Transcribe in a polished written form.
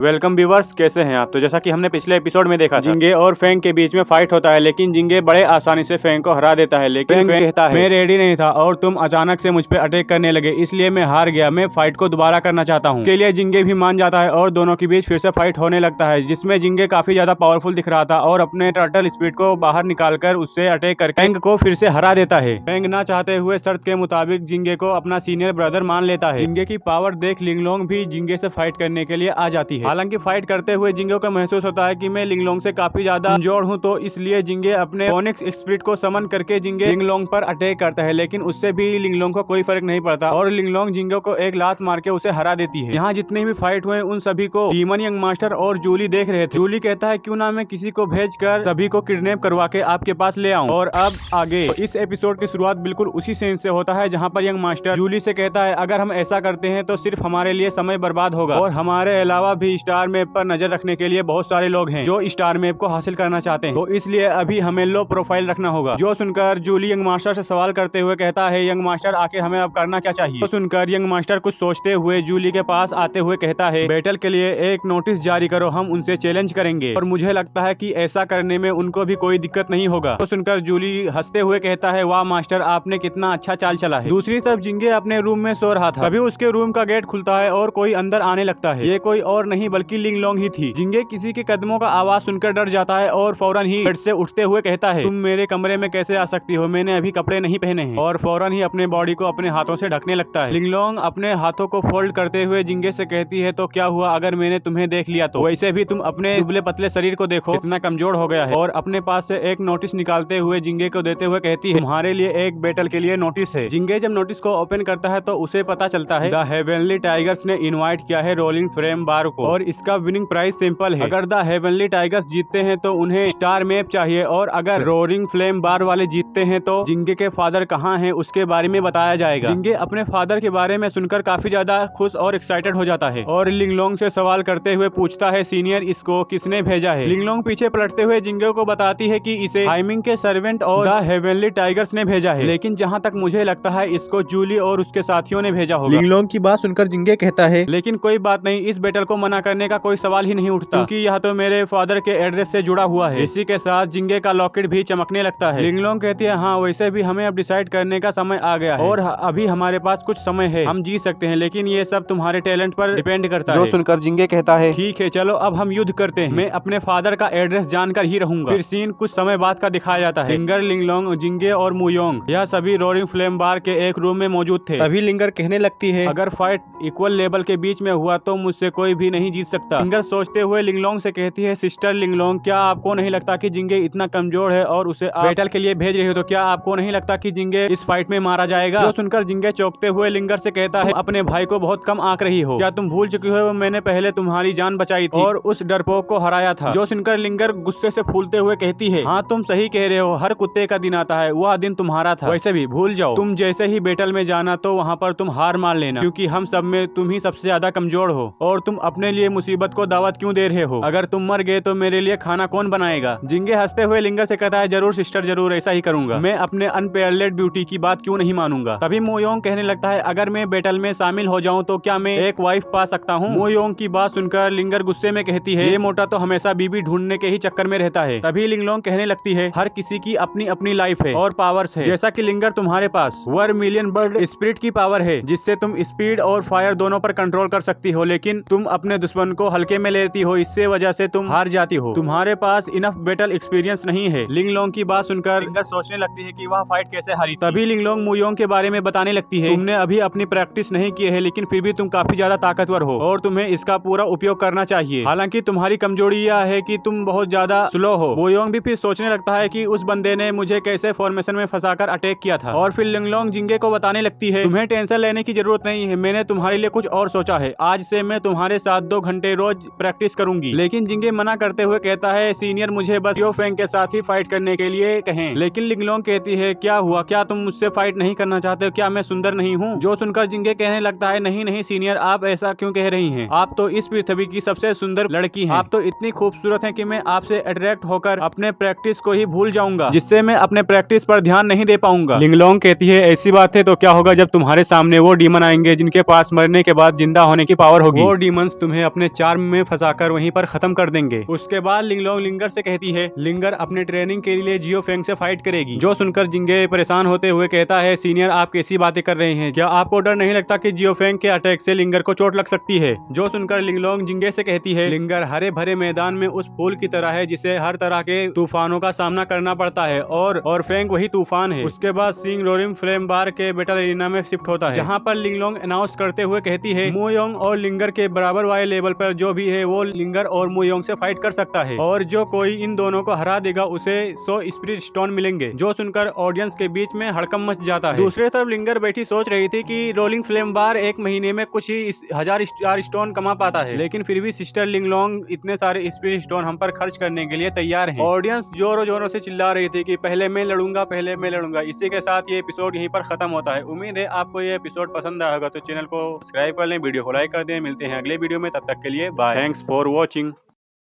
Welcome viewers, कैसे हैं आप। तो जैसा कि हमने पिछले एपिसोड में देखा, जिंगे और फेंग के बीच में फाइट होता है, लेकिन जिंगे बड़े आसानी से फेंग को हरा देता है। लेकिन फेंग कहता है मैं रेडी नहीं था और तुम अचानक से मुझ पे अटैक करने लगे, इसलिए मैं हार गया। मैं फाइट को दोबारा करना चाहता हूँ। इसके लिए जिंगे भी मान जाता है और दोनों के बीच फिर से फाइट होने लगता है, जिसमें जिंगे काफी ज्यादा पावरफुल दिख रहा था और अपने टर्टल स्पीड को बाहर निकालकर उससे अटैक करके फेंग को फिर से हरा देता है। फेंग ना चाहते हुए शर्त के मुताबिक जिंगे को अपना सीनियर ब्रदर मान लेता है। जिंगे की पावर देख लिंगलोंग भी जिंगे से फाइट करने के लिए आ जाती है। हालांकि फाइट करते हुए जिंगे को महसूस होता है कि मैं लिंगलोंग से काफी ज्यादा कमजोर हूं, तो इसलिए जिंगे अपने फोनिक्स स्पिरिट को समन करके जिंगे लिंगलोंग पर अटैक करता है। लेकिन उससे भी लिंगलोंग को कोई फर्क नहीं पड़ता और लिंगलोंग जिंगे को एक लात मार के उसे हरा देती है। यहाँ जितने भी फाइट हुए उन सभी को डीमन यंग मास्टर और जूली देख रहे थे। जूली कहता है क्यों ना मैं किसी को भेजकर सभी को किडनैप करवा के आपके पास ले आऊं। और अब आगे तो इस एपिसोड की शुरुआत बिल्कुल उसी सीन से होता है जहाँ पर यंग मास्टर जूली से कहता है अगर हम ऐसा करते हैं तो सिर्फ हमारे लिए समय बर्बाद होगा और हमारे अलावा भी स्टार मैप पर नजर रखने के लिए बहुत सारे लोग हैं जो स्टार मैप को हासिल करना चाहते हैं, तो इसलिए अभी हमें लो प्रोफाइल रखना होगा। जो सुनकर जूली यंग मास्टर से सवाल करते हुए कहता है यंग मास्टर आखिर हमें अब करना क्या चाहिए। तो सुनकर यंग मास्टर कुछ सोचते हुए जूली के पास आते हुए कहता है बैटल के लिए एक नोटिस जारी करो, हम उनसे चैलेंज करेंगे और मुझे लगता है कि ऐसा करने में उनको भी कोई दिक्कत नहीं होगा। तो सुनकर जूली हंसते हुए कहता है वाह मास्टर, आपने कितना अच्छा चाल चला है। दूसरी तरफ जिंगे अपने रूम में सो रहा था, तभी उसके रूम का गेट खुलता है और कोई अंदर आने लगता है। ये कोई और नहीं बल्कि लिंगलोंग ही थी। जिंगे किसी के कदमों का आवाज सुनकर डर जाता है और फौरन ही बेड से उठते हुए कहता है तुम मेरे कमरे में कैसे आ सकती हो, मैंने अभी कपड़े नहीं पहने हैं। और फौरन ही अपने बॉडी को अपने हाथों से ढकने लगता है। लिंगलोंग अपने हाथों को फोल्ड करते हुए जिंगे से कहती है तो क्या हुआ अगर मैंने तुम्हें देख लिया तो, वैसे भी तुम अपने दुबले पतले शरीर को देखो कितना कमजोर हो गया है। और अपने पास से एक नोटिस निकालते हुए जिंगे को देते हुए कहती है तुम्हारे लिए एक बैटल के लिए नोटिस है। जिंगे जब नोटिस को ओपन करता है तो उसे पता चलता है द हेवनली टाइगर्स ने इनवाइट किया है रोलिंग फ्रेम बार को और इसका विनिंग प्राइस सिंपल है। अगर द हेवनली टाइगर्स जीतते हैं तो उन्हें स्टार मैप चाहिए और अगर रोरिंग फ्लेम बार वाले जीतते हैं तो जिंगे के फादर कहाँ हैं उसके बारे में बताया जाएगा। जिंगे अपने फादर के बारे में सुनकर काफी ज्यादा खुश और एक्साइटेड हो जाता है और लिंगलोंग से सवाल करते हुए पूछता है सीनियर इसको किसने भेजा है। लिंगलोंग पीछे पलटते हुए जिंगे को बताती है कि इसे हाइमिंग के सर्वेंट और द हेवनली टाइगर्स ने भेजा है, लेकिन जहाँ तक मुझे लगता है इसको जूली और उसके साथियों ने भेजा होगा। लिंगलोंग की बात सुनकर जिंगे कहता है लेकिन कोई बात नहीं, इस बैटल को मना करने का कोई सवाल ही नहीं उठता क्योंकि यह तो मेरे फादर के एड्रेस से जुड़ा हुआ है। इसी के साथ जिंगे का लॉकेट भी चमकने लगता है। लिंगलोंग कहती है हाँ वैसे भी हमें अब डिसाइड करने का समय आ गया है और अभी हमारे पास कुछ समय है, हम जीत सकते हैं, लेकिन ये सब तुम्हारे टैलेंट पर डिपेंड करता है। जो सुनकर जिंगे कहता है ठीक है चलो अब हम युद्ध करते हैं, मैं अपने फादर का एड्रेस जानकर ही रहूंगा। फिर सीन कुछ समय बाद का दिखाया जाता है। लिंगर, लिंगलोंग, जिंगे और मुयोंग यह सभी रोरिंग फ्लेम बार के एक रूम में मौजूद थे। तभी लिंगर कहने लगती है अगर फाइट इक्वल लेवल के बीच में हुआ तो मुझसे कोई भी नहीं जीत सकता। लिंगर सोचते हुए लिंगलोंग से कहती है सिस्टर लिंगलोंग, क्या आपको नहीं लगता कि जिंगे इतना कमजोर है और उसे बैटल के लिए भेज रही हो, तो क्या आपको नहीं लगता कि जिंगे इस फाइट में मारा जाएगा। जो सुनकर जिंगे चौंकते हुए लिंगर से कहता है अपने भाई को बहुत कम आंक रही हो, क्या तुम भूल चुकी हो मैंने पहले तुम्हारी जान बचाई थी और उस डरपोक को हराया था। जो सुनकर लिंगर गुस्से से फूलते हुए कहती है हाँ तुम सही कह रहे हो, हर कुत्ते का दिन आता है, वह दिन तुम्हारा था, वैसे भी भूल जाओ। तुम जैसे ही बैटल में जाना तो वहाँ पर तुम हार मान लेना क्योंकि हम सब में तुम ही सबसे ज्यादा कमजोर हो और तुम अपने लिए मुसीबत को दावत क्यों दे रहे हो। अगर तुम मर गए तो मेरे लिए खाना कौन बनाएगा। जिंगे हंसते हुए लिंगर से कहता है जरूर सिस्टर जरूर, ऐसा ही करूंगा, मैं अपने अनपेयरलेड ब्यूटी की बात क्यों नहीं मानूंगा। तभी मोयोंग कहने लगता है अगर मैं बैटल में शामिल हो जाऊं तो क्या मैं एक वाइफ पा सकता हूं। मोयोंग की बात सुनकर लिंगर गुस्से में कहती है ये मोटा तो हमेशा बीबी ढूंढने के ही चक्कर में रहता है। तभी लिंगलोंग कहने लगती है हर किसी की अपनी अपनी लाइफ है और पावर्स है, जैसा कि लिंगर तुम्हारे पास वर्मिलियन बर्ड स्पिरिट की पावर है जिससे तुम स्पीड और फायर दोनों पर कंट्रोल कर सकती हो, लेकिन तुम अपने दुश्मन को हल्के में लेती हो, इससे वजह से तुम हार जाती हो, तुम्हारे पास इनफ बैटल एक्सपीरियंस नहीं है। लिंगलोंग की बात सुनकर लिंगर सोचने लगती है कि वह फाइट कैसे हारी। तभी लिंगलोंग मुयोंग के बारे में बताने लगती है तुमने अभी अपनी प्रैक्टिस नहीं की है, लेकिन फिर भी तुम काफी ज्यादा ताकतवर हो और तुम्हें इसका पूरा उपयोग करना चाहिए। हालांकि तुम्हारी कमजोरी यह है कि तुम बहुत ज्यादा स्लो हो। मुयोंग भी फिर सोचने लगता है कि उस बंदे ने मुझे कैसे फॉर्मेशन में फंसाकर अटैक किया था और फिर लिंगलोंग जिंगे को बताने लगती है तुम्हें टेंशन लेने की जरूरत नहीं है, मैंने तुम्हारे लिए कुछ और सोचा है, आज से मैं तुम्हारे साथ 2 घंटे रोज प्रैक्टिस करूंगी। लेकिन जिंगे मना करते हुए कहता है सीनियर मुझे बस यो फेंग के साथ ही फाइट करने के लिए कहें। लेकिन लिंगलोंग कहती है क्या हुआ, क्या तुम मुझसे फाइट नहीं करना चाहते हो, क्या मैं सुंदर नहीं हूँ। जो सुनकर जिंगे कहने लगता है नहीं नहीं सीनियर आप ऐसा क्यों कह रही हैं, आप तो इस पृथ्वी की सबसे सुंदर लड़की हैं, आप तो इतनी खूबसूरत हैं कि मैं आपसे अट्रैक्ट होकर अपने प्रैक्टिस को ही भूल जाऊंगा, जिससे मैं अपने प्रैक्टिस पर ध्यान नहीं दे पाऊंगा। लिंगलोंग कहती है ऐसी बात है तो क्या होगा जब तुम्हारे सामने वो डीमन आएंगे जिनके पास मरने के बाद जिंदा होने की पावर होगी। वो डीमंस तुम्हें अपने चार्म में फंसाकर वहीं पर खत्म कर देंगे। उसके बाद लिंगलोंग लिंगर से कहती है लिंगर अपने ट्रेनिंग के लिए जियो फेंग से फाइट करेगी। जो सुनकर जिंगे परेशान होते हुए कहता है सीनियर आप कैसी बातें कर रहे हैं, क्या आपको डर नहीं लगता कि जियो फेंग के अटैक से लिंगर को चोट लग सकती है। जो सुनकर लिंगलोंग जिंगे से कहती है लिंगर हरे भरे मैदान में उस फूल की तरह है जिसे हर तरह के तूफानों का सामना करना पड़ता है और फेंग वही तूफान है। उसके बाद सिंग रोरिंग फ्लेम बार के बैटल एरिना में शिफ्ट होता है, जहाँ पर लिंगलोंग अनाउंस करते हुए कहती है मुयोंग और लिंगर के बराबर वाले लेवल पर जो भी है वो लिंगर और मुयोंग से फाइट कर सकता है और जो कोई इन दोनों को हरा देगा उसे 100 स्पिरिट स्टोन मिलेंगे। जो सुनकर ऑडियंस के बीच में हड़कंप मच जाता है। दूसरी तरफ लिंगर बैठी सोच रही थी कि रोलिंग फ्लेम बार एक महीने में कुछ ही 1000 स्टार स्टोन कमा पाता है, लेकिन फिर भी सिस्टर लिंगलोंग इतने सारे स्पिरिट स्टोन हम पर खर्च करने के लिए तैयार है। ऑडियंस जोरों जोरों से चिल्ला रही थी कि पहले मैं लड़ूंगा, पहले मैं लड़ूंगा। इसी के साथ ये एपिसोड यहीं पर खत्म होता है। उम्मीद है आपको ये एपिसोड पसंद आएगा, तो चैनल को सब्सक्राइब कर लें, वीडियो को लाइक कर दें। मिलते हैं अगले वीडियो में, तब तक के लिए बाय। Thanks for watching.